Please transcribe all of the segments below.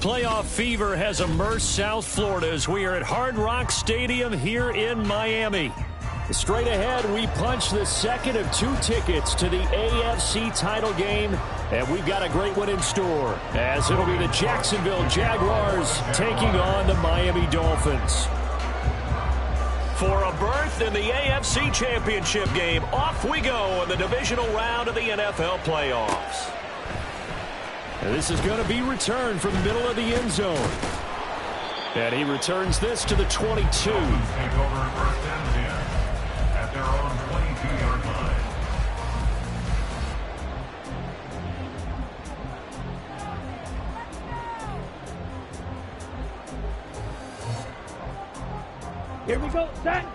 Playoff fever has immersed South Florida as we are at Hard Rock Stadium here in Miami. Straight ahead, we punch the second of 2 tickets to the AFC title game, and we've got a great one in store, as it'll be the Jacksonville Jaguars taking on the Miami Dolphins. For a berth in the AFC Championship game, off we go in the divisional round of the NFL playoffs. And this is going to be returned from the middle of the end zone. And he returns this to the 22. Take over first and 10 at their own 22-yard line. Here we go, set.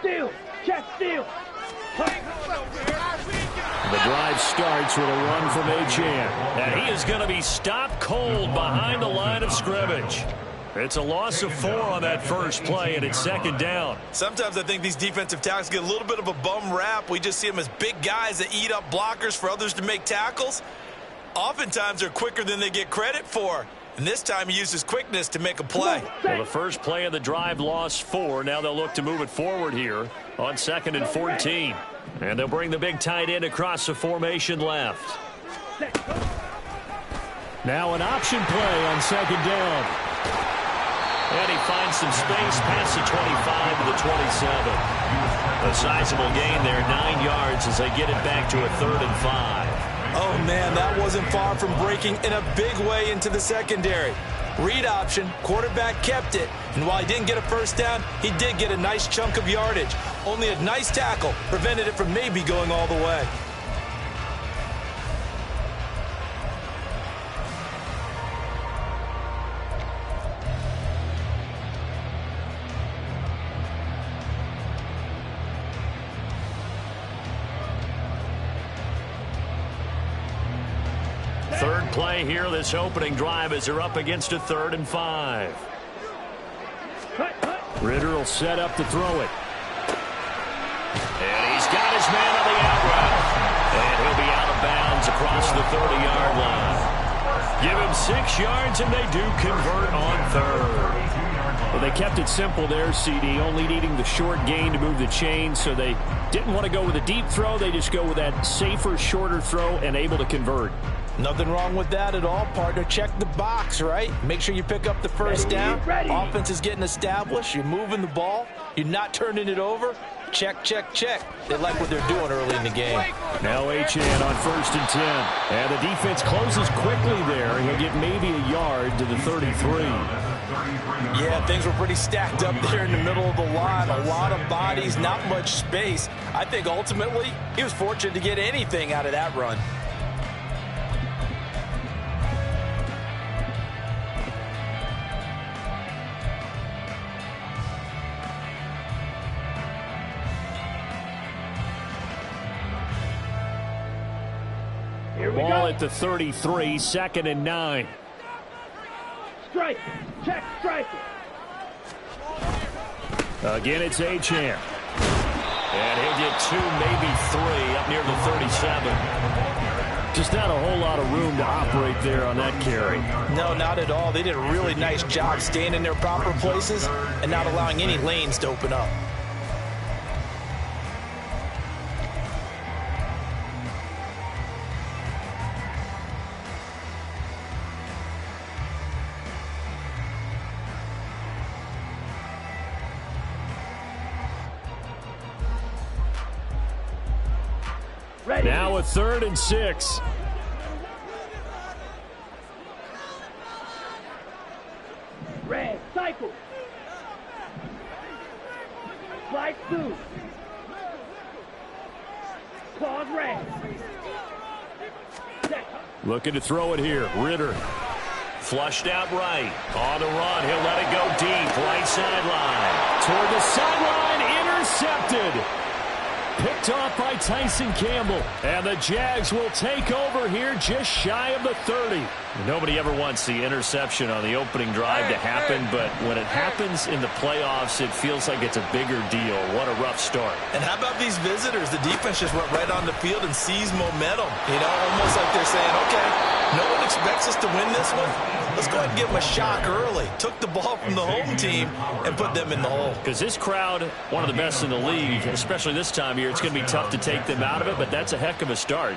Steal, check, steal. The drive starts with a run from Achane. And he is going to be stopped cold behind the line of scrimmage. It's a loss of 4 on that first play, and it's second down. Sometimes I think these defensive tackles get a little bit of a bum rap. We just see them as big guys that eat up blockers for others to make tackles. Oftentimes they're quicker than they get credit for. And this time he uses quickness to make a play. Well, the first play of the drive lost 4. Now they'll look to move it forward here on 2nd and 14. And they'll bring the big tight end across the formation left. Now an option play on 2nd down. And he finds some space past the 25 to the 27. A sizable gain there, 9 yards as they get it back to a 3rd and 5. Oh, man, that wasn't far from breaking in a big way into the secondary. Read option, quarterback kept it. And while he didn't get a first down, he did get a nice chunk of yardage. Only a nice tackle prevented it from maybe going all the way. Third play here, this opening drive, as they're up against a 3rd and 5. Ritter will set up to throw it. And he's got his man on the out route. And he'll be out of bounds across the 30-yard line. Give him 6 yards, and they do convert on 3rd. Well, they kept it simple there, CD, only needing the short gain to move the chain, so they didn't want to go with a deep throw. They just go with that safer, shorter throw and able to convert. Nothing wrong with that at all, partner. Check the box, right? Make sure you pick up the first down. Offense is getting established. You're moving the ball. You're not turning it over. Check, check, check. They like what they're doing early in the game. Now Achane on 1st and 10. And the defense closes quickly there. He'll get maybe a yard to the 33. Yeah, things were pretty stacked up there in the middle of the line. A lot of bodies, not much space. I think ultimately he was fortunate to get anything out of that run. Ball at the 33, 2nd and 9. Strike. Check. Strike. Again, it's Achane. And he'll get 2, maybe 3 up near the 37. Just not a whole lot of room to operate there on that carry. No, not at all. They did a really nice job staying in their proper places and not allowing any lanes to open up. Ready. Now a 3rd and 6. Red. Cycle. Slide 2. Claws red. Check. Looking to throw it here. Ritter. Flushed out right. On the run. He'll let it go deep. Right sideline. Toward the sideline. Intercepted. Picked off by Tyson Campbell. And the Jags will take over here just shy of the 30. Nobody ever wants the interception on the opening drive to happen, but when it happens in the playoffs, it feels like it's a bigger deal. What a rough start. And how about these visitors? The defense just went right on the field and seized momentum. You know, almost like they're saying, okay, no one expects us to win this one. Let's go ahead and give them a shock early. Took the ball from the home team and put them in the hole. Because this crowd, one of the best in the league, especially this time of year, it's going to be tough to take them out of it, but that's a heck of a start.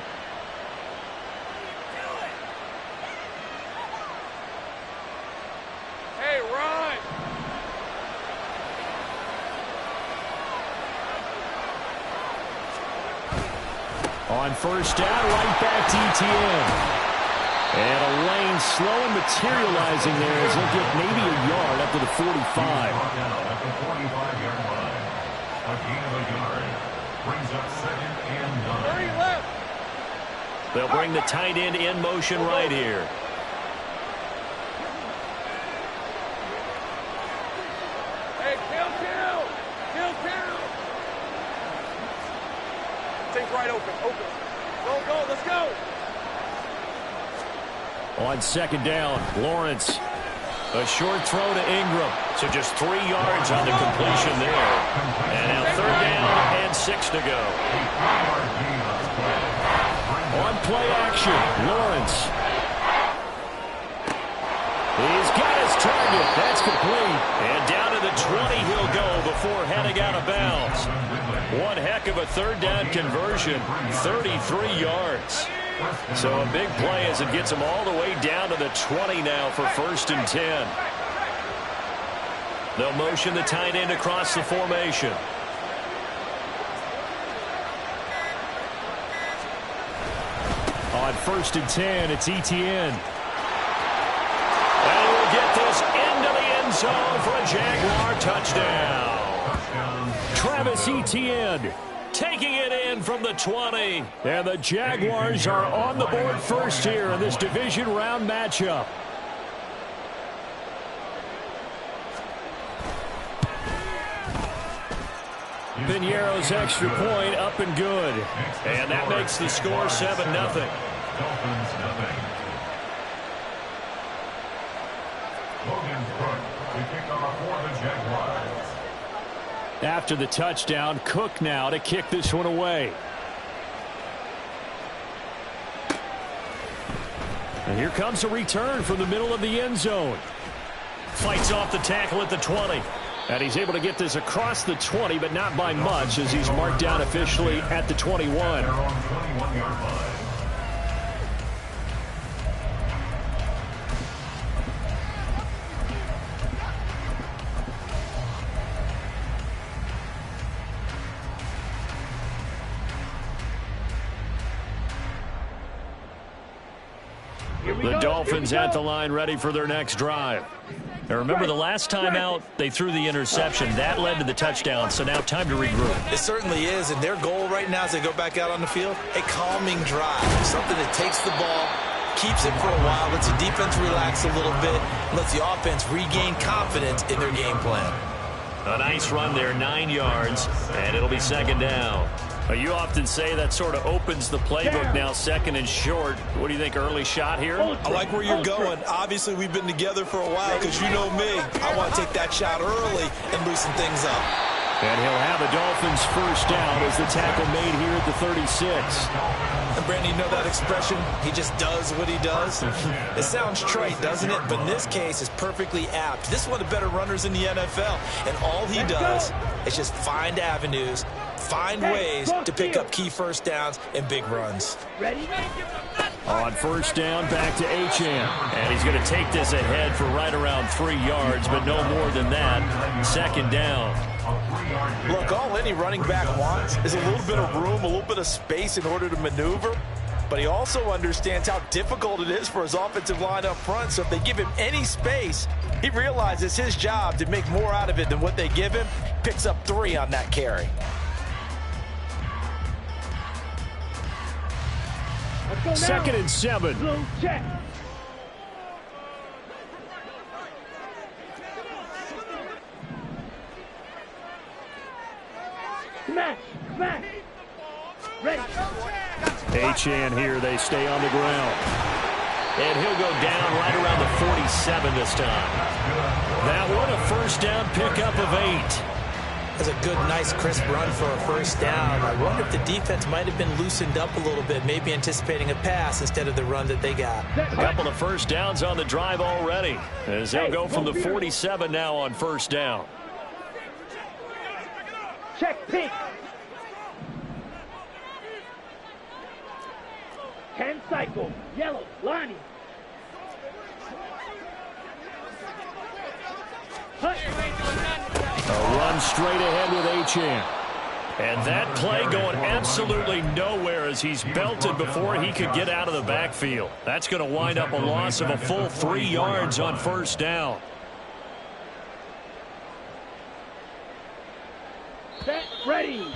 Hey, run! On first down, right back to ETN. And a lane slow and materializing there as he'll get maybe a yard up to the 45. At the 45-yard line. A gain of a yard. Brings up 2nd and 9. 30 left. They'll bring the tight end in motion right here. Hey, kill. Thing's right open. Go, let's go. On 2nd down, Lawrence. A short throw to Ingram. So just 3 yards on the completion there. And now 3rd down and 6 to go. On play action, Lawrence. He's got his target. That's complete. And down to the 20 he'll go before heading out of bounds. One heck of a 3rd down conversion. 33 yards. So a big play as it gets him all the way down to the 20 now for 1st and 10. They'll motion the tight end across the formation. On 1st and 10, it's ETN. And we'll get this into the end zone for a Jaguar touchdown. Travis Etienne taking it in from the 20. And the Jaguars are on the board first here in this division round matchup. Piñeiro's extra point up and good. And that makes the score 7-0. Dolphins nothing. Logan Cook to kick off for the Jaguars. After the touchdown, Cook now to kick this one away. And here comes a return from the middle of the end zone. Fights off the tackle at the 20. And he's able to get this across the 20, but not by much as he's marked down officially at the 21. They're on 21-yard line. The Dolphins at the line ready for their next drive. Now remember, the last time out, they threw the interception. That led to the touchdown, so now time to regroup. It certainly is, and their goal right now as they go back out on the field, a calming drive, something that takes the ball, keeps it for a while, lets the defense relax a little bit, lets the offense regain confidence in their game plan. A nice run there, 9 yards, and it'll be second down. You often say that sort of opens the playbook now, second and short. What do you think, early shot here? I like where you're going. Obviously, we've been together for a while because you know me. I want to take that shot early and loosen things up. And he'll have the Dolphins first down as the tackle made here at the 36. And Brandon, you know that expression? He just does what he does. It sounds trite, doesn't it? But in this case, it's perfectly apt. This is one of the better runners in the NFL. And all he does is just find avenues, find ways to pick up key first downs and big runs. Ready? On first down, back to Achane. And he's going to take this ahead for right around 3 yards, but no more than that. Second down. Look, all any running back wants is a little bit of room, a little bit of space in order to maneuver. But he also understands how difficult it is for his offensive line up front. So if they give him any space, he realizes his job to make more out of it than what they give him. Picks up 3 on that carry. Second and 7. Blue check. Smash, smash. Ready. Achane here, they stay on the ground. And he'll go down right around the 47 this time. That one, a first down pickup of 8. That's a good, nice, crisp run for a first down. I wonder if the defense might have been loosened up a little bit, maybe anticipating a pass instead of the run that they got. A couple of first downs on the drive already, as they'll go from the 47 now on first down. Check pink. 10 cycle. Yellow. Lonnie. A run straight ahead with Achane. And that play going absolutely nowhere as he's belted before he could get out of the backfield. That's going to wind up a loss of a full 3 yards on first down. Set. Ready.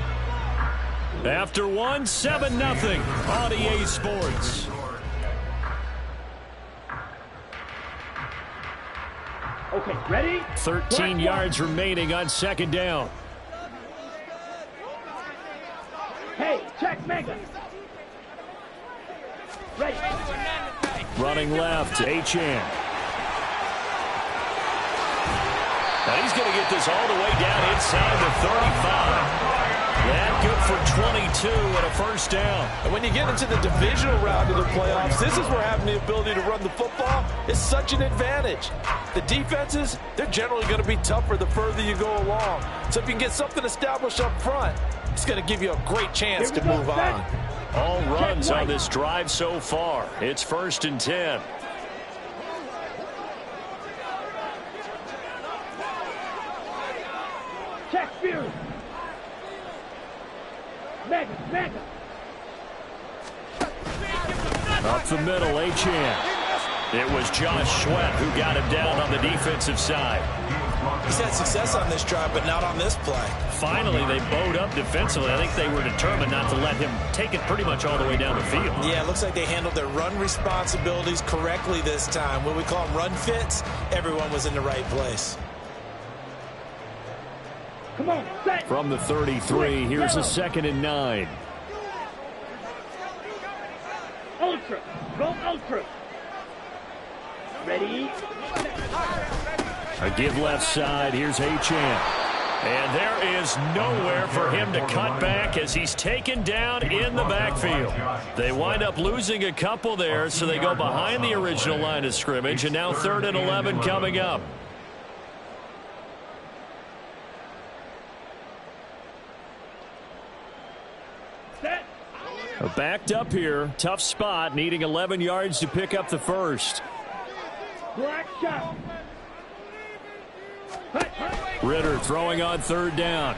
After one, 7-0 on EA Sports. Okay, ready? 13 yards remaining on second down. Hey, check mega. Ready. Running left, Achane. Now he's going to get this all the way down inside the 35. That good for 22 and a first down. And when you get into the divisional round of the playoffs, this is where having the ability to run the football is such an advantage. The defenses, they're generally going to be tougher the further you go along. So if you can get something established up front, it's going to give you a great chance to move on. All runs on this drive so far. It's first and 10. Check Fury. Mega, mega. Up the middle, Achane. It was Josh Sweat who got him down on the defensive side. He's had success on this drive, but not on this play. Finally, they bowed up defensively. I think they were determined not to let him take it pretty much all the way down the field. Yeah, it looks like they handled their run responsibilities correctly this time. When we call them run fits, everyone was in the right place. Come on, set. From the 33, here's a second and 9. Ultra. Go ultra. Ready. A give left side. Here's Achane. And there is nowhere for him to cut back as he's taken down in the backfield. They wind up losing a couple there, so they go behind the original line of scrimmage, and now 3rd and 11 coming up. Set. Backed up here. Tough spot, needing 11 yards to pick up the first. Black shot. Ritter throwing on 3rd down.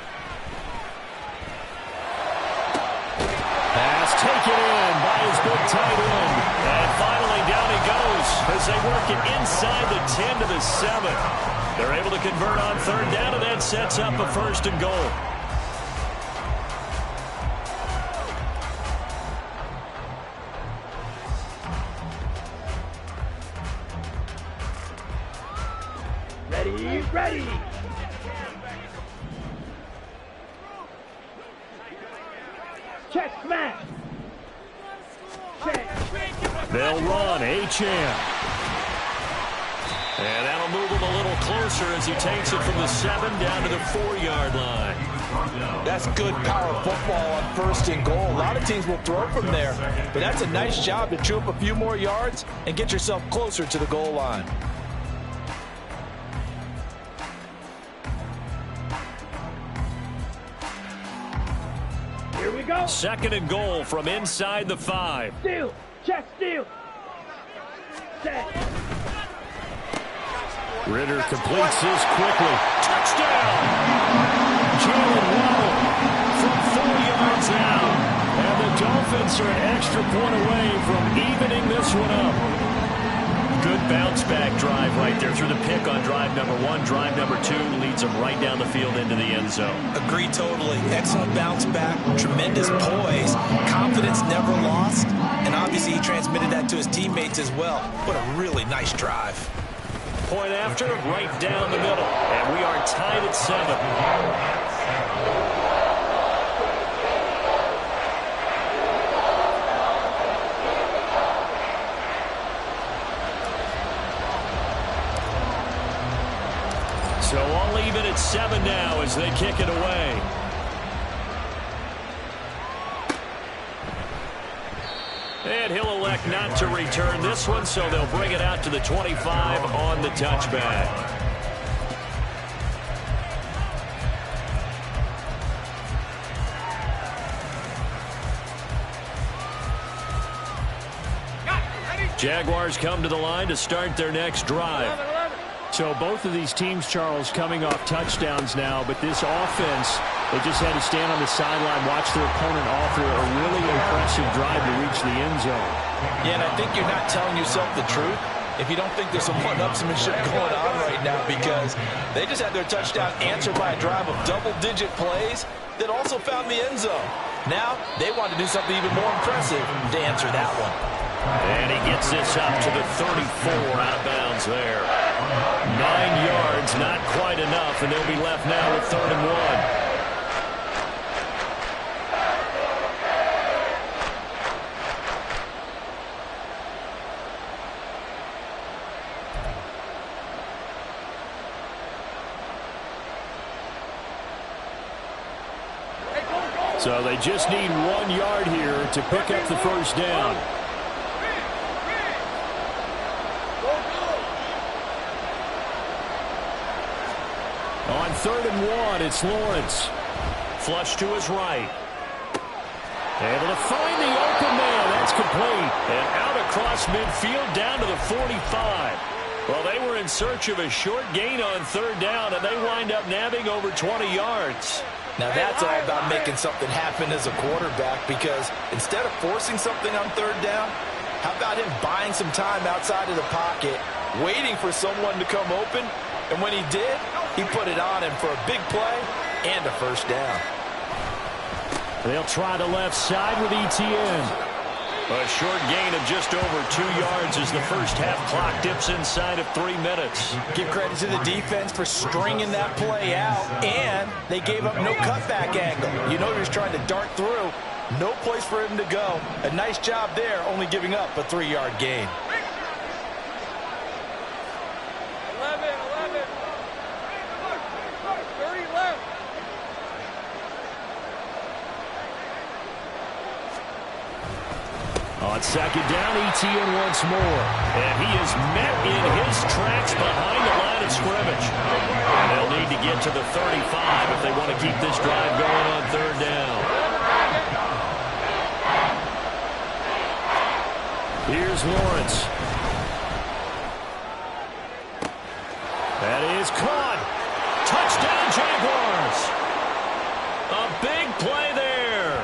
Pass taken in by his big tight end. And finally and down he goes as they work it inside the 10 to the 7. They're able to convert on third down, and that sets up a 1st and goal. Ready. Check smash. Check. They'll run Achane. And that'll move him a little closer as he takes it from the 7 down to the 4-yard line. That's good power football on 1st and goal. A lot of teams will throw from there, but that's a nice job to chew up a few more yards and get yourself closer to the goal line. Here we go. 2nd and goal from inside the 5. Steal. Check steal. Set. Ritter completes this quickly. Touchdown! Jalen Waddle from 4 yards out. And the Dolphins are an extra point away from evening this one up. Good bounce-back drive right there through the pick on drive number 1. Drive number 2 leads them right down the field into the end zone. Agree totally. Excellent bounce back, tremendous poise, confidence never lost, and obviously he transmitted that to his teammates as well. What a really nice drive. Point after, right down the middle. And we are tied at 7. So all even at 7 now as they kick it away. And he'll elect not to return this one, so they'll bring it out to the 25 on the touchback. Jaguars come to the line to start their next drive. So both of these teams, Charles, coming off touchdowns now, but this offense, they just had to stand on the sideline, watch their opponent offer a really impressive drive to reach the end zone. Yeah, and I think you're not telling yourself the truth if you don't think there's some one-upsmanship going on right now, because they just had their touchdown answered by a drive of double-digit plays that also found the end zone. Now they want to do something even more impressive to answer that one. And he gets this up to the 34 outbounds there. 9 yards, not quite enough, and they'll be left now with 3rd and 1. So they just need 1 yard here to pick up the 1st down. On 3rd and 1, it's Lawrence. Flush to his right. Able to find the open man. That's complete. And out across midfield down to the 45. Well, they were in search of a short gain on 3rd down, and they wind up nabbing over 20 yards. Now that's all about making something happen as a quarterback, because instead of forcing something on 3rd down, how about him buying some time outside of the pocket, waiting for someone to come open, and when he did, he put it on him for a big play and a 1st down. They'll try the left side with Etienne. A short gain of just over 2 yards as the first half clock dips inside of 3 minutes. Give credit to the defense for stringing that play out, and they gave up no cutback angle. You know he was trying to dart through. No place for him to go. A nice job there, only giving up a 3-yard gain. 11, 30 left. On 2nd down, Etienne once more. And he is met in his tracks behind the line of scrimmage. And they'll need to get to the 35 if they want to keep this drive going on 3rd down. Here's Lawrence. That is caught. Touchdown, Jaguars. A big play there.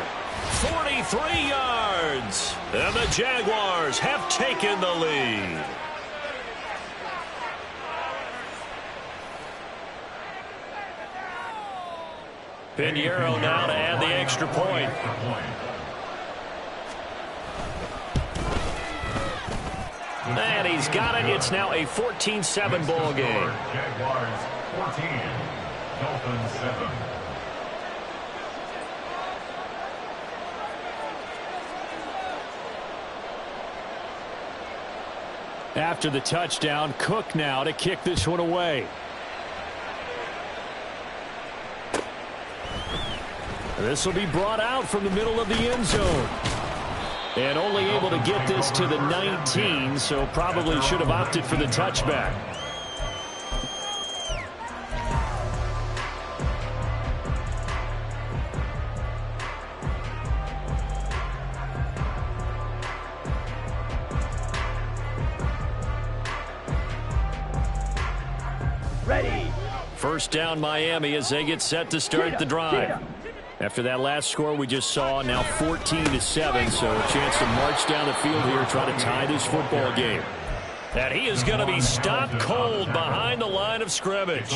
43 yards. And the Jaguars have taken the lead. Pinheiro now to add the extra point. And he's got it. It's now a 14-7 ball game. Jaguars 14, Dolphins 7. After the touchdown, Cook now to kick this one away. This will be brought out from the middle of the end zone. And only able to get this to the 19, so probably should have opted for the touchback. Ready. First down Miami as they get set to start the drive. After that last score we just saw, now 14-7, so a chance to march down the field here, try to tie this football game. And he is going to be stopped cold behind the line of scrimmage.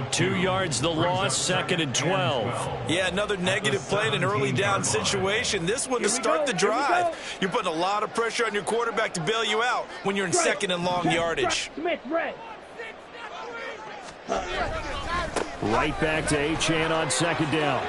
2 yards the loss, 2nd and 12. Yeah, another negative play in an early down situation. This one to start the drive. You're putting a lot of pressure on your quarterback to bail you out when you're in 2nd and long yardage. Smith, red. Right back to Achane on 2nd down.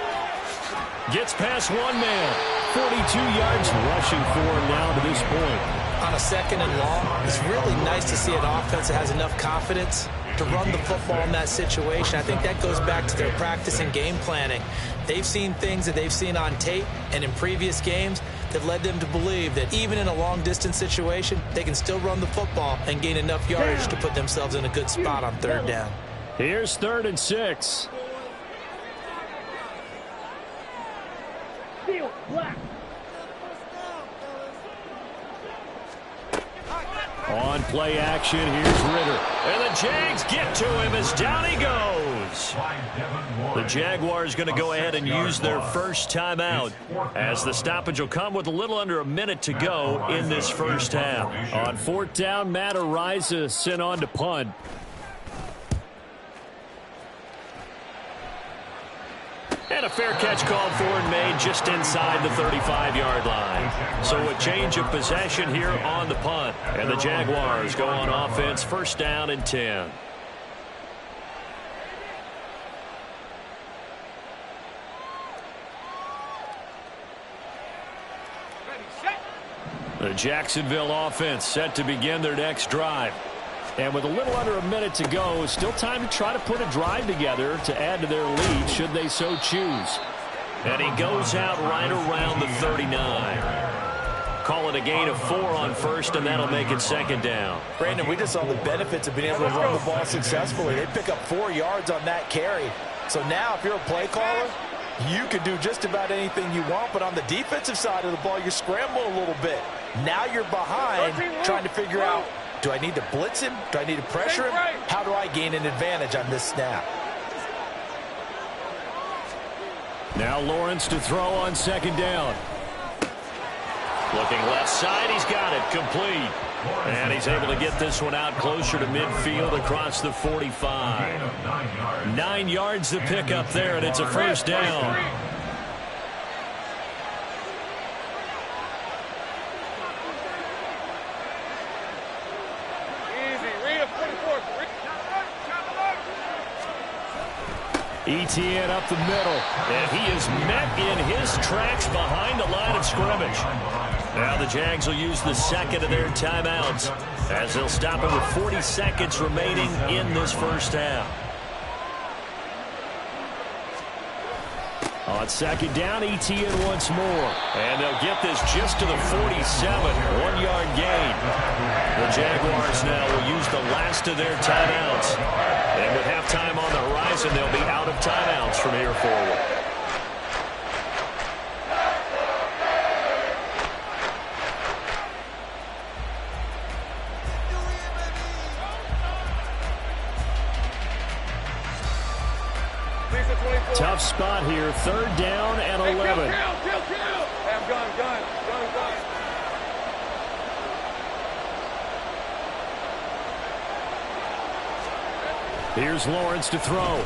Gets past one man. 42 yards rushing for him now to this point. On a 2nd and long, it's really nice to see an offense that has enough confidence to run the football in that situation. I think that goes back to their practice and game planning. They've seen things that they've seen on tape and in previous games that led them to believe that even in a long-distance situation, they can still run the football and gain enough yardage to put themselves in a good spot on 3rd down. Here's 3rd and 6. Field, black. On play action, here's Ritter. And the Jags get to him as down he goes. The Jaguars going to go ahead and use their first timeout as the stoppage will come with a little under a minute to go in this first half. On 4th down, Matt Araiza sent on to punt. And a fair catch called for and made just inside the 35-yard line. So a change of possession here on the punt. And the Jaguars go on offense, 1st down and 10. The Jacksonville offense set to begin their next drive. And with a little under a minute to go, still time to try to put a drive together to add to their lead should they so choose. And he goes out right around the 39. Call it a gain of 4 on 1st, and that'll make it 2nd down. Brandon, we just saw the benefits of being able to run the ball successfully. They pick up 4 yards on that carry. So now if you're a play caller, you can do just about anything you want. But on the defensive side of the ball, you're scrambling a little bit. Now you're behind trying to figure out, do I need to blitz him? Do I need to pressure him? How do I gain an advantage on this snap? Now Lawrence to throw on 2nd down. Looking left side, he's got it, complete. And he's able to get this one out closer to midfield across the 45. 9 yards to pick up there, and it's a 1st down. Etienne up the middle, and he is met in his tracks behind the line of scrimmage. Now the Jags will use the 2nd of their timeouts as they'll stop it with 40 seconds remaining in this first half. On 2nd down, Etienne once more. And they'll get this just to the 47, 1-yard gain. The Jaguars now will use the last of their timeouts. And with halftime on the horizon, they'll be out of timeouts from here forward. Tough spot here, 3rd down and 11. Gun. Here's Lawrence to throw.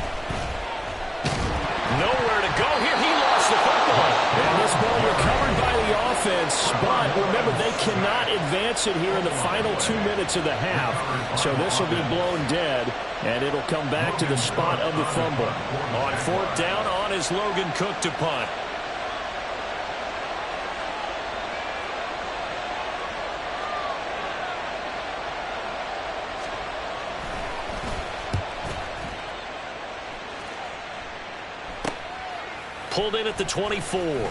Nowhere to go here. He lost the football. And this ball recovered by the offense. But remember, they cannot advance it here in the final 2 minutes of the half. So this will be blown dead. And it'll come back to the spot of the fumble. On 4th down, on is Logan Cook to punt. Pulled in at the 24.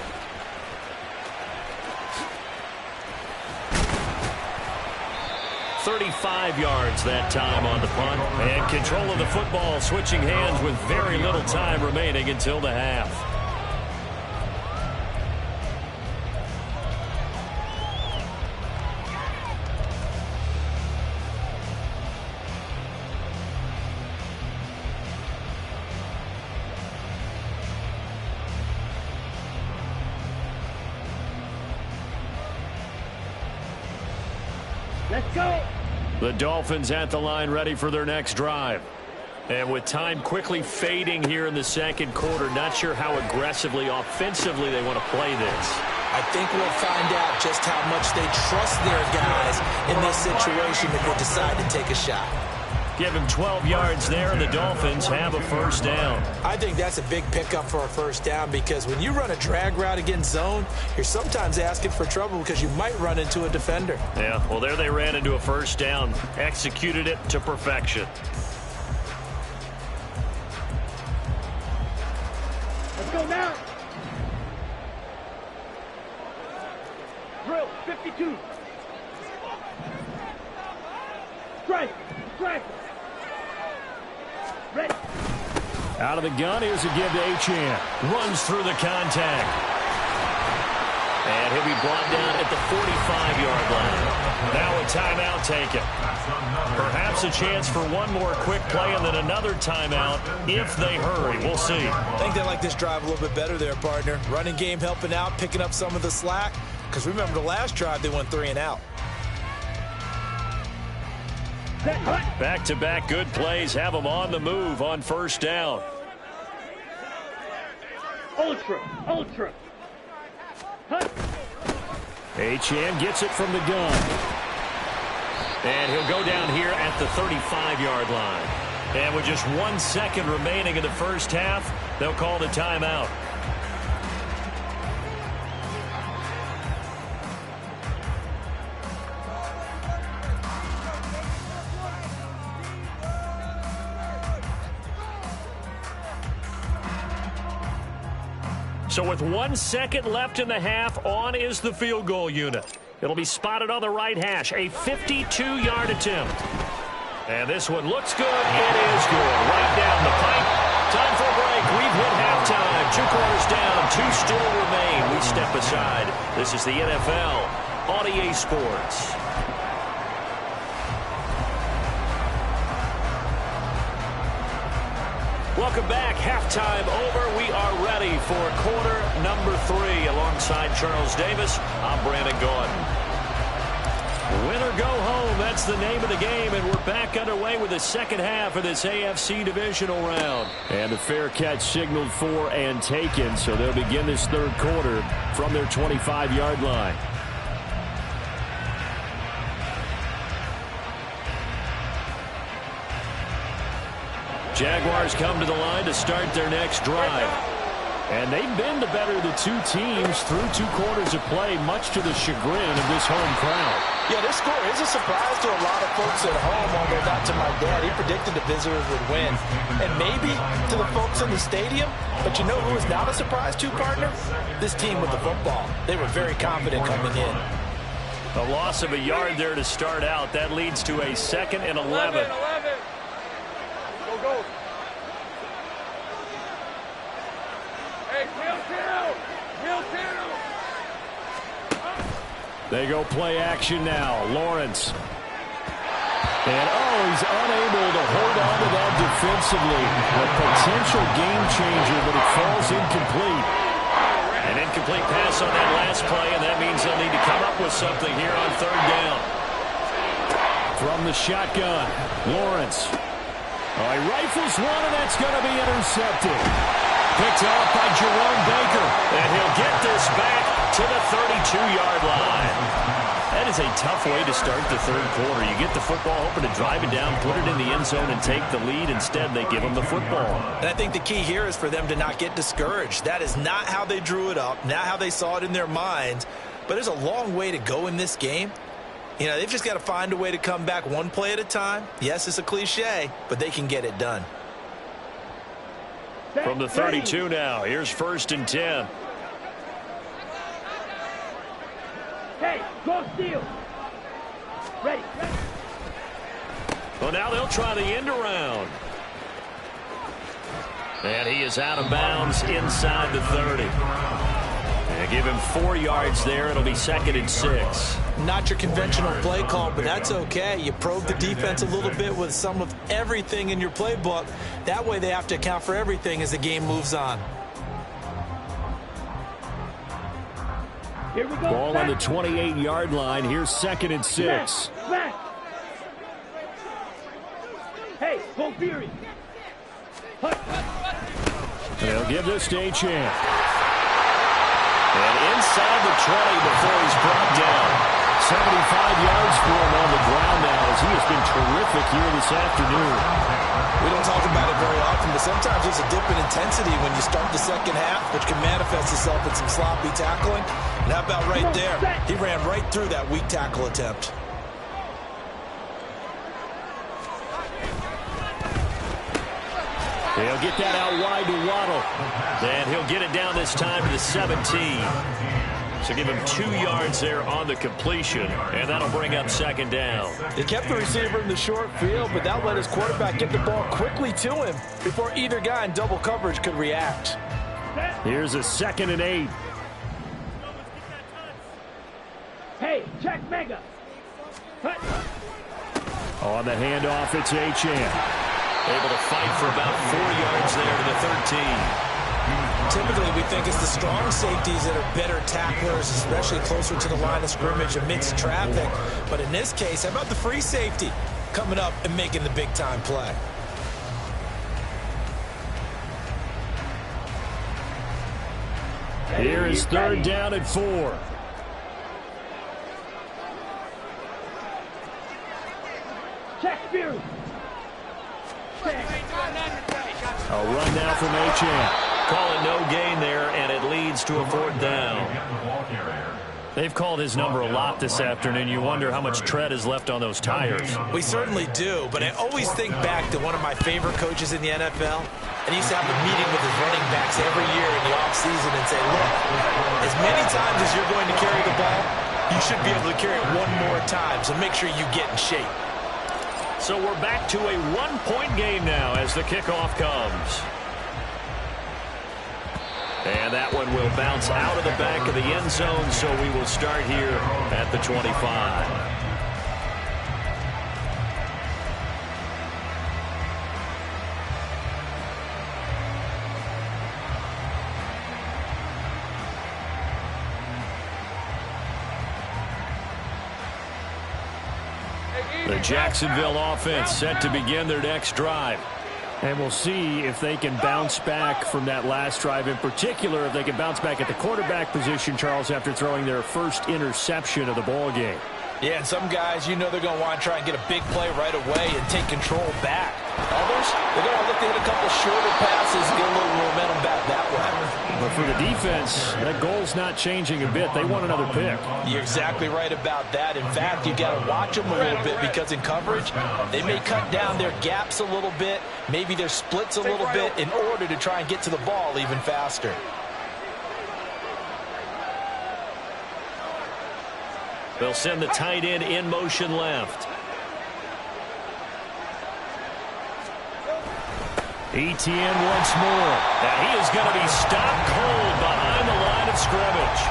"35 yards that time on the punt. And control of the football switching hands with very little time remaining until the half. Let's go. The Dolphins at the line ready for their next drive. And with time quickly fading here in the second quarter, not sure how aggressively, offensively they want to play this. I think we'll find out just how much they trust their guys in this situation if they decide to take a shot. Give him 12 yards there, and the Dolphins have a first down. I think that's a big pickup for a first down because when you run a drag route against zone, you're sometimes asking for trouble because you might run into a defender. Yeah, well, there they ran into a first down. Executed it to perfection. Let's go now. Drill, 52. Strike, strike. Ready. Out of the gun, here's a give to Achane. Runs through the contact. And he'll be brought down at the 45-yard line. Now a timeout taken. Perhaps a chance for one more quick play and then another timeout if they hurry. We'll see. I think they like this drive a little bit better there, partner. Running game helping out, picking up some of the slack. Because remember the last drive, they went 3 and out. Back-to-back good plays have them on the move on first down. Ultra, ultra. Achane gets it from the gun. And he'll go down here at the 35-yard line. And with just 1 second remaining in the first half, they'll call the timeout. So with 1 second left in the half, on is the field goal unit. It'll be spotted on the right hash, a 52-yard attempt. And this one looks good. It is good. Right down the pipe. Time for a break. We've hit halftime. 2 quarters down. 2 still remain. We step aside. This is the NFL on EA Sports. Welcome back. Halftime over. We are ready for quarter number 3. Alongside Charles Davis, I'm Brandon Gaudin. Win or go home, that's the name of the game, and we're back underway with the second half of this AFC divisional round. And the fair catch signaled for and taken, so they'll begin this third quarter from their 25-yard line. Jaguars come to the line to start their next drive. And they've been the better of the 2 teams through 2 quarters of play, much to the chagrin of this home crowd. Yeah, this score is a surprise to a lot of folks at home, although not to my dad. He predicted the visitors would win. And maybe to the folks in the stadium. But you know who is not a surprise to, partner? This team with the football. They were very confident coming in. A loss of a yard there to start out. That leads to a 2nd and 11. Go. Hey, Hill down. They go play action now. Lawrence. And, he's unable to hold on to that defensively. A potential game changer, but it falls incomplete. An incomplete pass on that last play, and that means they'll need to come up with something here on 3rd down. From the shotgun, Lawrence. Oh, he rifles one, and that's going to be intercepted. Picked off by Jerome Baker. And he'll get this back to the 32-yard line. That is a tough way to start the third quarter. You get the football, hoping to drive it down, put it in the end zone, and take the lead. Instead, they give them the football. And I think the key here is for them to not get discouraged. That is not how they drew it up, not how they saw it in their minds. But there's a long way to go in this game. You know, they've just got to find a way to come back one play at a time. Yes, it's a cliche, but they can get it done. From the 32 now, here's 1st and 10. Hey, go steal. Ready. Well, now they'll try the end around. And he is out of bounds inside the 30. They give him 4 yards there. It'll be 2nd and 6. Not your conventional play call, but that's okay. You probe the defense a little bit with some of everything in your playbook. That way they have to account for everything as the game moves on. Here we go. Ball on the 28-yard line. Here's 2nd and 6. Back. Hey, go Fury. They'll give this to Achane. And inside the 20 before he's brought down. 75 yards for him on the ground now as he has been terrific here this afternoon. We don't talk about it very often, but sometimes there's a dip in intensity when you start the second half, which can manifest itself in some sloppy tackling. And how about right there? He ran right through that weak tackle attempt. He'll get that out wide to Waddle. And he'll get it down this time to the 17. So give him 2 yards there on the completion, and that'll bring up 2nd down. They kept the receiver in the short field, but that let his quarterback get the ball quickly to him before either guy in double coverage could react. Here's a 2nd and 8. Hey, check Mega. On the handoff, it's Achane. Able to fight for about 4 yards there to the 13. Typically, we think it's the strong safeties that are better tacklers, especially closer to the line of scrimmage amidst traffic. But in this case, how about the free safety coming up and making the big-time play? Here is 3rd down and 4. Check Fury. A run now from Achane. Call it no gain there, and it leads to a 4th down. They've called his number a lot this afternoon. You wonder how much tread is left on those tires. We certainly do, but I always think back to one of my favorite coaches in the NFL, and he used to have a meeting with his running backs every year in the offseason and say, look, as many times as you're going to carry the ball, you should be able to carry it one more time, so make sure you get in shape. So we're back to a 1-point game now as the kickoff comes. And that one will bounce out of the back of the end zone, so we will start here at the 25. The Jacksonville offense set to begin their next drive. And we'll see if they can bounce back from that last drive. In particular, if they can bounce back at the quarterback position, Charles, after throwing their first interception of the ball game. Yeah, and some guys, you know they're going to want to try and get a big play right away and take control back. Others, they're going to look to hit a couple shorter passes and get a little momentum back that way. But for the defense, that goal's not changing a bit. They want another pick. You're exactly right about that. In fact, you got to watch them a little bit because in coverage, they may cut down their gaps a little bit, maybe their splits a little bit in order to try and get to the ball even faster. They'll send the tight end in motion left. Etienne once more. And he is going to be stopped cold behind the line of scrimmage.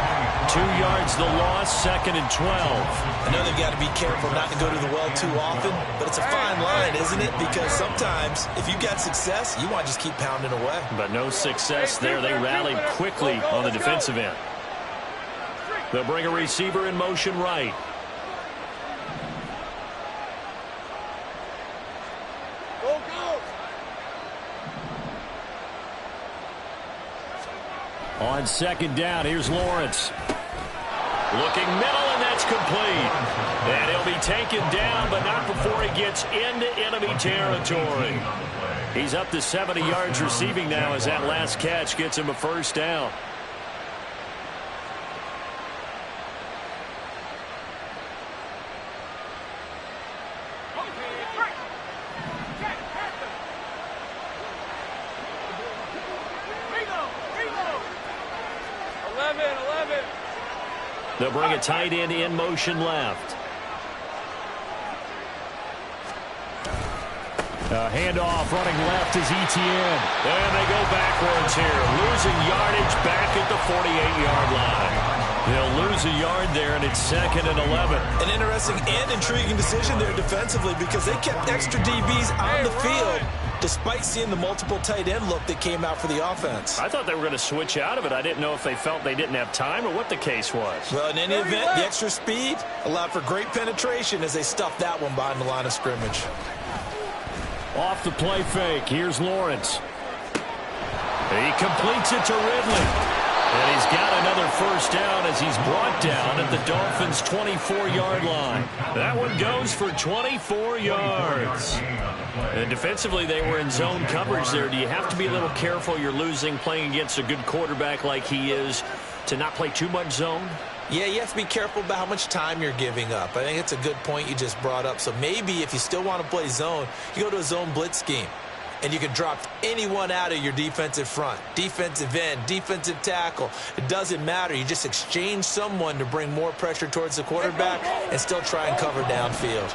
2 yards the loss, 2nd and 12. I know they've got to be careful not to go to the well too often, but it's a fine line, isn't it? Because sometimes if you got success, you want to just keep pounding away. But no success there. They rallied quickly on the defensive end. They'll bring a receiver in motion right. On second down, here's Lawrence. Looking middle, and that's complete. And he'll be taken down, but not before he gets into enemy territory. He's up to 70 yards receiving now as that last catch gets him a first down. They'll bring a tight end in motion left. Handoff running left is Etienne. And they go backwards here. Losing yardage back at the 48-yard line. They'll lose a yard there, and it's 2nd and 11. An interesting and intriguing decision there defensively because they kept extra DBs on the field despite seeing the multiple tight end look that came out for the offense. I thought they were going to switch out of it. I didn't know if they felt they didn't have time or what the case was. Well, in any event, the extra speed allowed for great penetration as they stuffed that one behind the line of scrimmage. Off the play fake, here's Lawrence. He completes it to Ridley. And he's got another first down as he's brought down at the Dolphins' 24-yard line. That one goes for 24 yards. And defensively, they were in zone coverage there. Do you have to be a little careful? You're losing playing against a good quarterback like he is to not play too much zone? Yeah, you have to be careful about how much time you're giving up. I think it's a good point you just brought up. So maybe if you still want to play zone, you go to a zone blitz scheme. And you can drop anyone out of your defensive front, defensive end, defensive tackle. It doesn't matter. You just exchange someone to bring more pressure towards the quarterback and still try and cover downfield.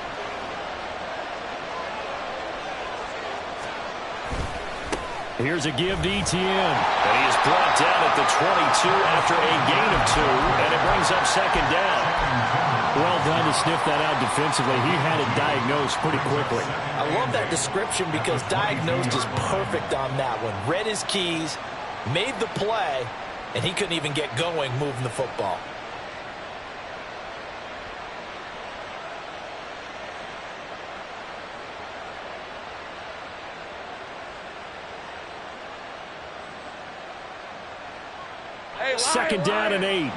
Here's a give to Etienne. And he is brought down at the 22 after a gain of 2. And it brings up 2nd down. Well done to sniff that out defensively. He had it diagnosed pretty quickly. I love that description because diagnosed is perfect on that one. Read his keys, made the play, and he couldn't even get going moving the football. Hey, 2nd down and 8.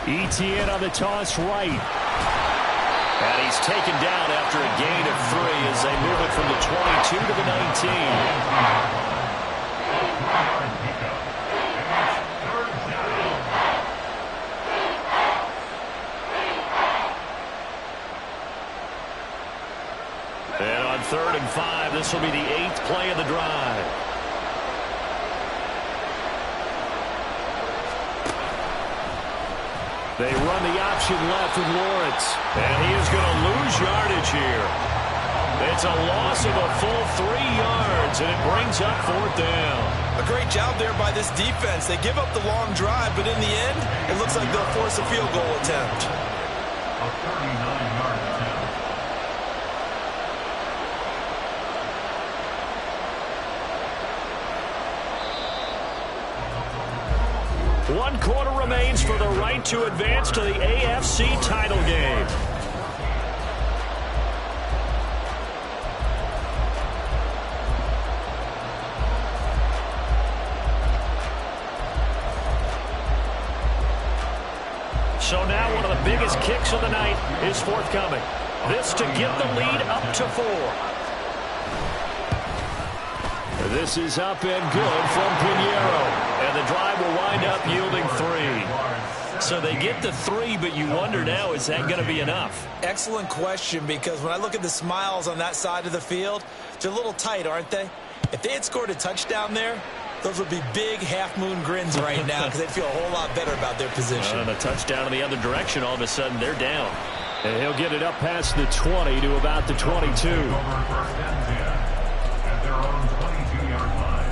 Etienne on the toss right. And he's taken down after a gain of 3 as they move it from the 22 to the 19. And on 3rd and 5, this will be the 8th play of the drive. They run the option left with Lawrence. And he is going to lose yardage here. It's a loss of a full 3 yards, and it brings up 4th down. A great job there by this defense. They give up the long drive, but in the end, it looks like they'll force a field goal attempt. A 39-yard attempt. One quarter remains for the right to advance to the AFC title game. So now one of the biggest kicks of the night is forthcoming. This to get the lead up to 4. This is up and good from Pinheiro. And the drive will wind up yielding 3. So they get the 3, but you wonder now, is that going to be enough? Excellent question, because when I look at the smiles on that side of the field, they're a little tight, aren't they? If they had scored a touchdown there, those would be big half-moon grins right now because they'd feel a whole lot better about their position. And a touchdown in the other direction, all of a sudden they're down. And he'll get it up past the 20 to about the 22. First and 10 at their own 22-yard line.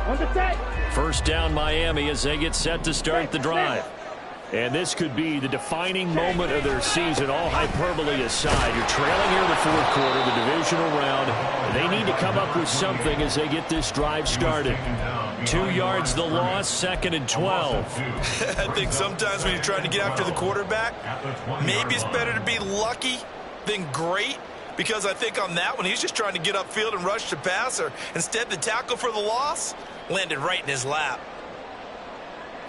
On the set. First down Miami as they get set to start the drive. And this could be the defining moment of their season, all hyperbole aside. You're trailing here in the fourth quarter, the divisional round. They need to come up with something as they get this drive started. 2 yards the loss, 2nd and 12. I think sometimes when you're trying to get after the quarterback, maybe it's better to be lucky than great. Because I think on that one, he's just trying to get upfield and rush the passer. Instead, the tackle for the loss landed right in his lap.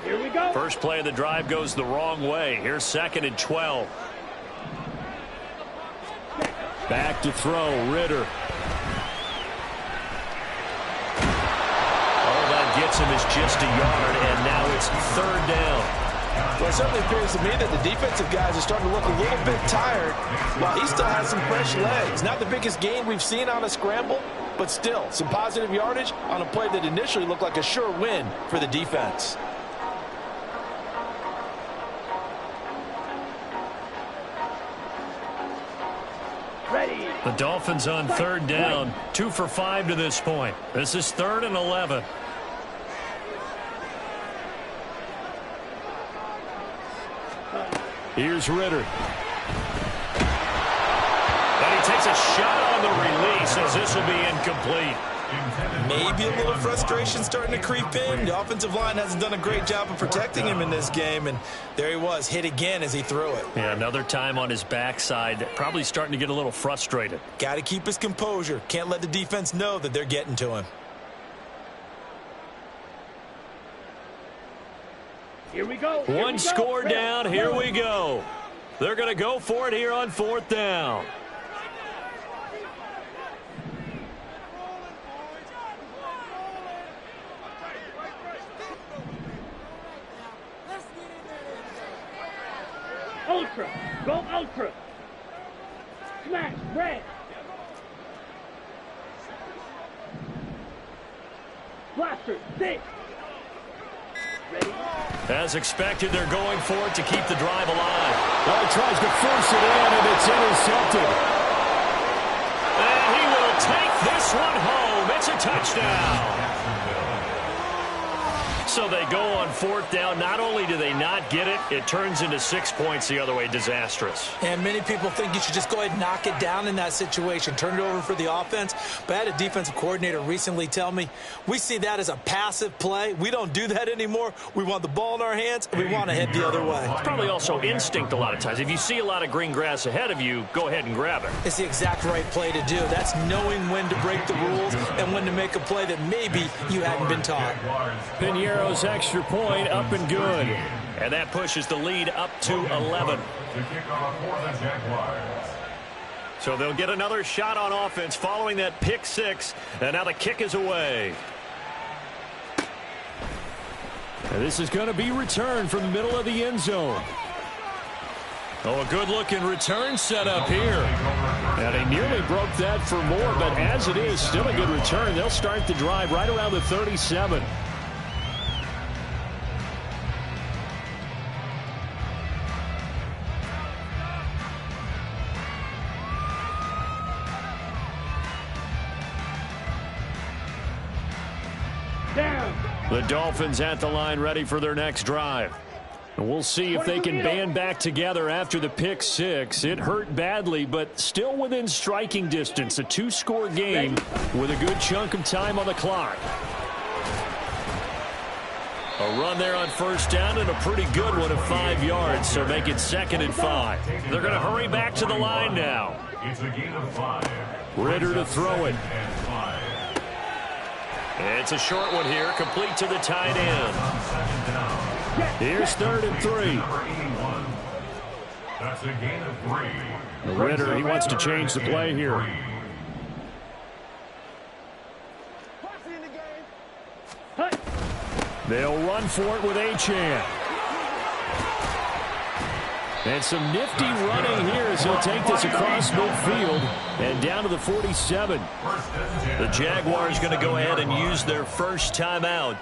Here we go. First play of the drive goes the wrong way. Here's 2nd and 12. Back to throw, Ritter. All that gets him is just a yard, and now it's 3rd down. Well, it certainly appears to me that the defensive guys are starting to look a little bit tired, while he still has some fresh legs. Not the biggest gain we've seen on a scramble, but still some positive yardage on a play that initially looked like a sure win for the defense. Ready. The Dolphins on 3rd down, 2 for 5 to this point. This is 3rd and 11. Here's Ritter. And he takes a shot on the release as this will be incomplete. Maybe a little frustration starting to creep in. The offensive line hasn't done a great job of protecting him in this game, and there he was, hit again as he threw it. Yeah, another time on his backside, probably starting to get a little frustrated. Got to keep his composure. Can't let the defense know that they're getting to him. Here we go. One score down. Here we go. They're going to go for it here on 4th down. Ultra. Go ultra. Smash. Red. Blaster. 6. Ready. As expected, they're going for it to keep the drive alive. Well, he tries to force it in, and it's intercepted. And he will take this one home. It's a touchdown. So they go on 4th down. Not only do they not get it, it turns into 6 points the other way. Disastrous. And many people think you should just go ahead and knock it down in that situation. Turn it over for the offense. But I had a defensive coordinator recently tell me, we see that as a passive play. We don't do that anymore. We want the ball in our hands, and we want to head the other way. It's probably also instinct a lot of times. If you see a lot of green grass ahead of you, go ahead and grab it. It's the exact right play to do. That's knowing when to break the rules and when to make a play that maybe you hadn't been taught. Piñeiro's extra point up and good. And that pushes the lead up to 11. So they'll get another shot on offense following that pick 6. And now the kick is away. And this is going to be returned from the middle of the end zone. Oh, a good-looking return set up here. And he nearly broke that for more, but as it is, still a good return. They'll start the drive right around the 37. The Dolphins at the line ready for their next drive. And we'll see if they can band back together after the pick 6. It hurt badly, but still within striking distance. A 2-score game with a good chunk of time on the clock. A run there on 1st down and a pretty good one of 5 yards, so make it 2nd and 5. They're going to hurry back to the line now. It's a gain of 5. Ritter to throw it. It's a short one here, complete to the tight end. Here's 3rd and 3. That's a gain of 3. Ritter, he wants to change the play here. They'll run for it with Achane. And some nifty running here as he'll take this across midfield and down to the 47. The Jaguars going to go ahead and use their first timeout.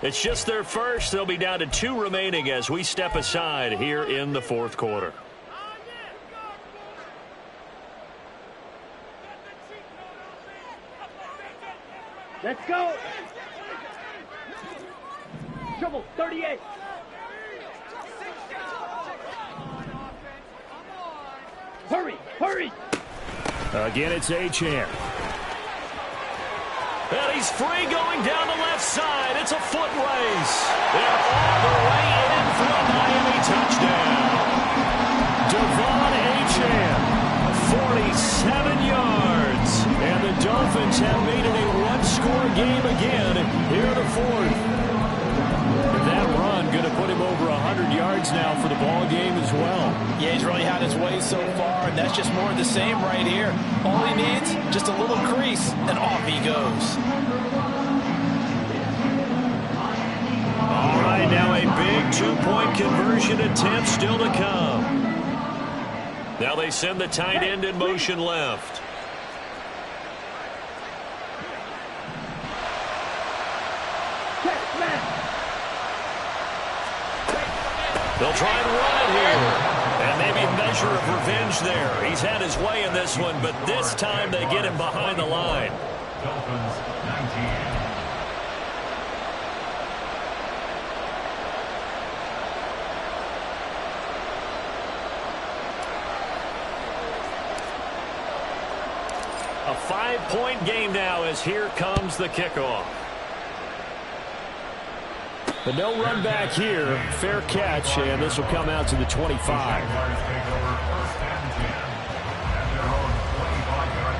It's just their first. They'll be down to 2 remaining as we step aside here in the 4th quarter. Let's go. Trouble 38. Hurry! Again, it's Achane. And he's free going down the left side. It's a foot race. They're all the way in for a Miami touchdown. Devon Achane, 47 yards. And the Dolphins have made it a one-score game again here in the fourth. That run going to put him over 100 yards now for the ball game as well. Yeah, he's really had his way so far, and that's just more of the same right here. All he needs, just a little crease, and off he goes. All right, now a big two-point conversion attempt still to come. Now they send the tight end in motion left. They'll try and run it here. And maybe a measure of revenge there. He's had his way in this one, but this time they get him behind the line. Dolphins 19. A 5-point game now as here comes the kickoff. But no run back here. Fair catch, and this will come out to the 25. Jaguars take over first and 10 at their own 25-yard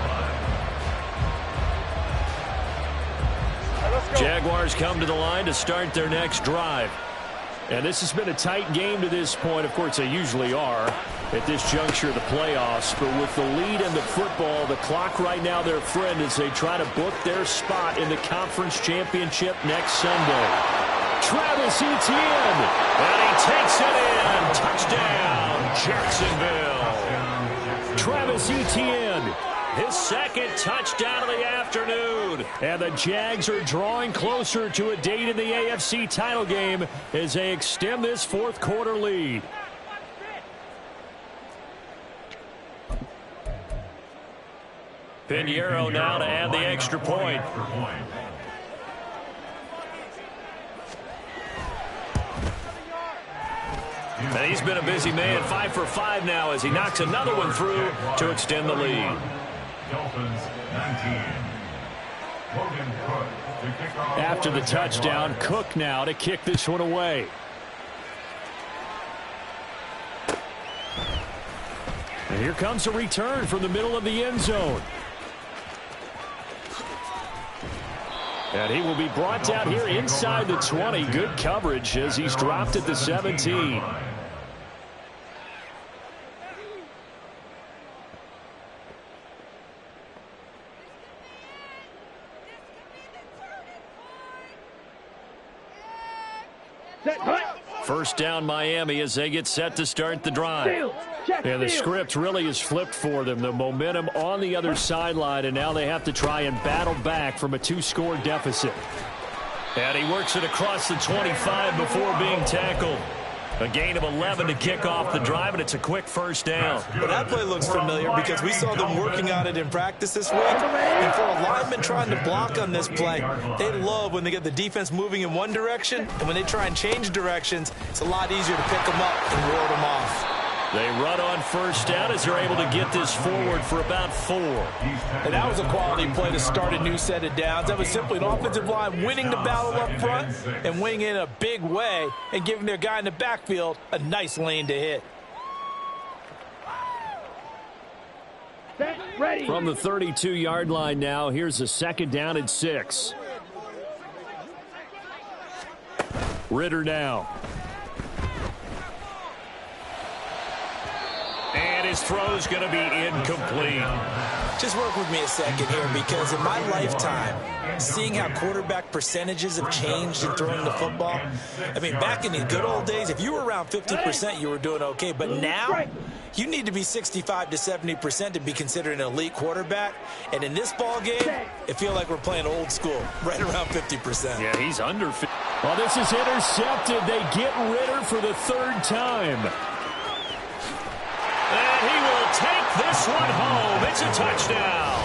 line. Jaguars come to the line to start their next drive. And this has been a tight game to this point. Of course, they usually are at this juncture of the playoffs. But with the lead in the football, the clock right now their friend as they try to book their spot in the conference championship next Sunday. Travis Etienne, and he takes it in. Touchdown, Jacksonville. Travis Etienne, his second touchdown of the afternoon. And the Jags are drawing closer to a date in the AFC title game as they extend this fourth quarter lead. Pinheiro now to add the extra point. And he's been a busy man, 5 for 5 now as he knocks another one through to extend the lead. Dolphins 19. Logan Cook to kick off. After the touchdown, Cook now to kick this one away. And here comes a return from the middle of the end zone. And he will be brought down here inside the 20. Good coverage as he's dropped at the 17. First down Miami as they get set to start the drive. And the script really is flipped for them. The momentum on the other sideline, and now they have to try and battle back from a 2-score deficit. And he works it across the 25 before being tackled. A gain of 11 to kick off the drive, and it's a quick first down. Well, that play looks familiar because we saw them working on it in practice this week. And for a lineman trying to block on this play, they love when they get the defense moving in one direction, and when they try and change directions, it's a lot easier to pick them up and ward them off. They run on first down as they're able to get this forward for about 4. And that was a quality play to start a new set of downs. That was simply an offensive line winning the battle up front and winning in a big way and giving their guy in the backfield a nice lane to hit. Ready. From the 32-yard line now, here's a second down and 6. Ritter now. And his throw's going to be incomplete. Just work with me a second here, because in my lifetime, seeing how quarterback percentages have changed in throwing the football, I mean, back in the good old days, if you were around 50%, you were doing okay. But now, you need to be 65 to 70% to be considered an elite quarterback. And in this ball game, it feels like we're playing old school, right around 50%. Yeah, he's under 50. Well, this is intercepted. They get Ritter for the third time. And he will take this one home. It's a touchdown.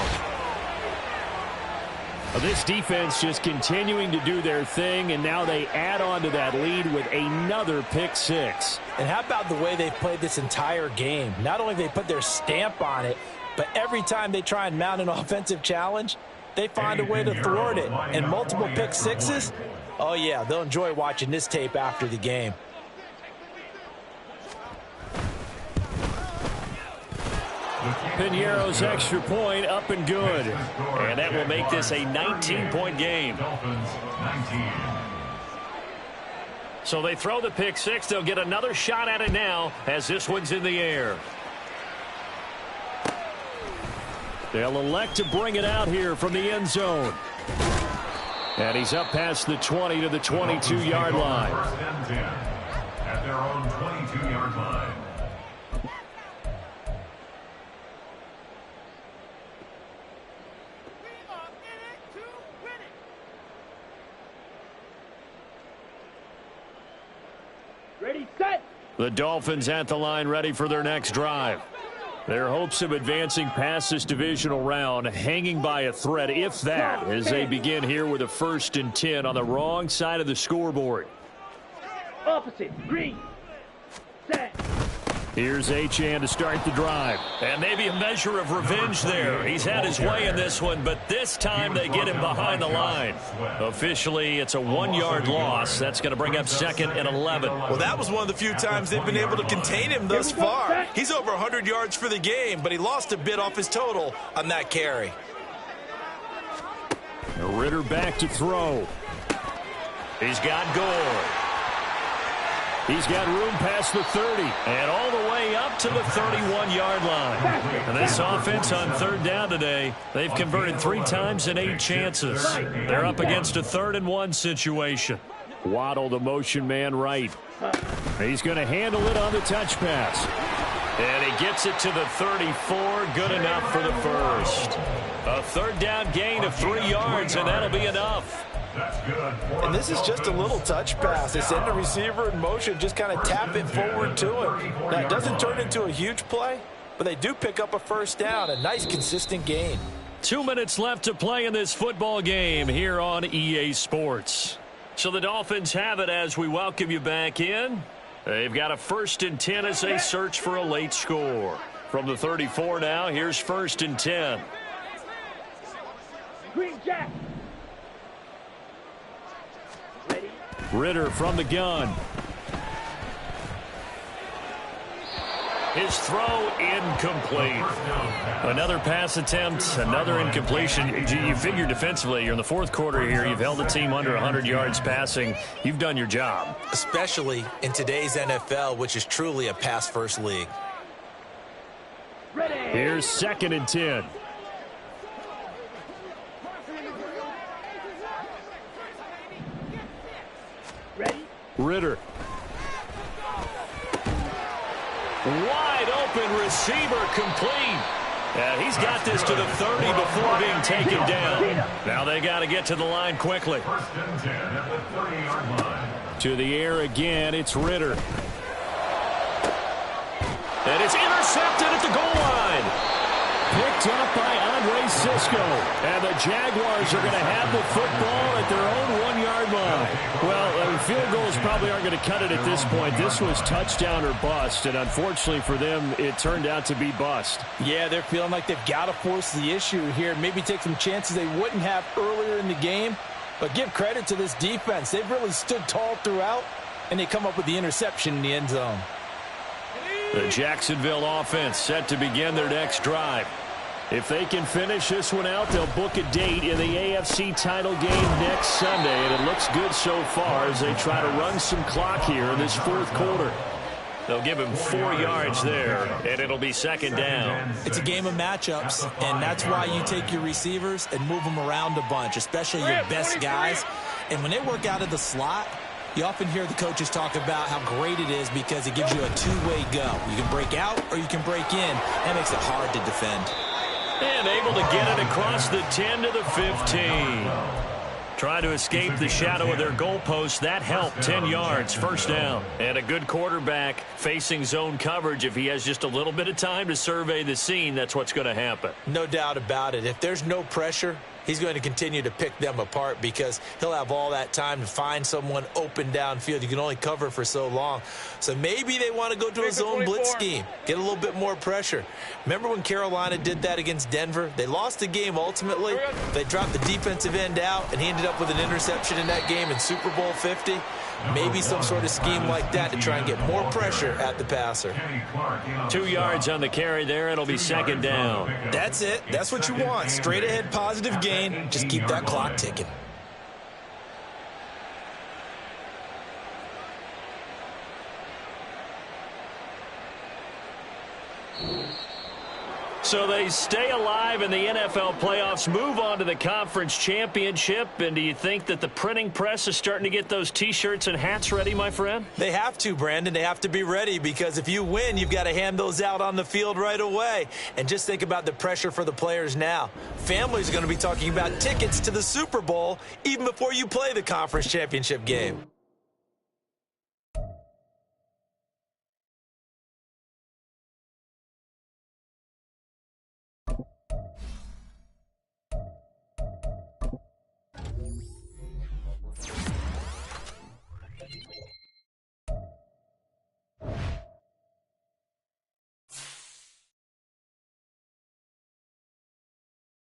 This defense just continuing to do their thing, and now they add on to that lead with another pick six. And how about the way they've played this entire game? Not only have they put their stamp on it, but every time they try and mount an offensive challenge, they find a way to thwart it. And multiple pick sixes? Oh, yeah, they'll enjoy watching this tape after the game. Piñeiro's extra point up and good. And that will make this a 19-point game. So they throw the pick six. They'll get another shot at it now as this one's in the air. They'll elect to bring it out here from the end zone. And he's up past the 20 to the 22-yard line. First and 10 at their own 22-yard line. Ready, set. The Dolphins at the line ready for their next drive. Their hopes of advancing past this divisional round hanging by a thread, if that, as they begin here with a 1st and 10 on the wrong side of the scoreboard. Opposite. Green. Set. Here's Achane to start the drive. And maybe a measure of revenge there. He's had his way in this one, but this time they get him behind the line. Officially, it's a 1-yard loss. That's going to bring up 2nd and 11. Well, that was one of the few times they've been able to contain him thus far. He's over 100 yards for the game, but he lost a bit off his total on that carry. Ritter back to throw. He's got Gore. He's got room past the 30 and all the way up to the 31-yard line. And this offense on 3rd down today, they've converted 3 times in 8 chances. They're up against a 3rd and 1 situation. Waddle, the motion man right. He's going to handle it on the touch pass. And he gets it to the 34. Good enough for the first. A 3rd down gain of 3 yards, and that'll be enough. And this is just a little touch pass. They send the receiver in motion, just kind of tap it forward to him. Now, it doesn't turn into a huge play, but they do pick up a 1st down, a nice, consistent gain. 2 minutes left to play in this football game here on EA Sports. So the Dolphins have it as we welcome you back in. They've got a 1st and 10 as they search for a late score. From the 34 now, here's 1st and 10. Green Jack. Ready. Ritter from the gun. His throw incomplete. Another pass attempt, another incompletion. You figure defensively, you're in the 4th quarter here. You've held the team under 100 yards passing. You've done your job. Especially in today's NFL, which is truly a pass-first league. Ready. Here's 2nd and 10. Ready. Ritter. Wide open receiver complete. And he's got this to the 30 before being taken down. Now they got to get to the line quickly. 1st and 10 at the 30-yard line. To the air again, it's Ritter. And it's intercepted at the goal line. Picked up by Andre Cisco. And the Jaguars are going to have the football at their own 1-yard line. Well, field goals probably aren't going to cut it at this point. This was touchdown or bust, and unfortunately for them, it turned out to be bust. Yeah, they're feeling like they've got to force the issue here. Maybe take some chances they wouldn't have earlier in the game. But give credit to this defense. They've really stood tall throughout, and they come up with the interception in the end zone. The Jacksonville offense set to begin their next drive. If they can finish this one out, they'll book a date in the AFC title game next Sunday, and it looks good so far as they try to run some clock here in this 4th quarter. They'll give him 4 yards there, and it'll be 2nd down. It's a game of matchups, and that's why you take your receivers and move them around a bunch, especially your best guys. And when they work out of the slot, you often hear the coaches talk about how great it is because it gives you a 2-way go. You can break out or you can break in. That makes it hard to defend. And able to get it across the 10 to the 15. Trying to escape the shadow of their goalpost. That helped. 10 yards, 1st down. And a good quarterback facing zone coverage. If he has just a little bit of time to survey the scene, that's what's going to happen. No doubt about it. If there's no pressure, he's going to continue to pick them apart because he'll have all that time to find someone open downfield. You can only cover for so long. So maybe they want to go to a zone blitz scheme, get a little bit more pressure. Remember when Carolina did that against Denver? They lost the game ultimately. They dropped the defensive end out, and he ended up with an interception in that game in Super Bowl 50. Maybe some sort of scheme like that to try and get more pressure at the passer. 2 yards on the carry there. It'll be second down. That's it. That's what you want. Straight ahead, positive gain. Just keep that clock ticking. So they stay alive in the NFL playoffs, move on to the conference championship. And do you think that the printing press is starting to get those T-shirts and hats ready, my friend? They have to, Brandon. They have to be ready because if you win, you've got to hand those out on the field right away. And just think about the pressure for the players now. Families are going to be talking about tickets to the Super Bowl even before you play the conference championship game.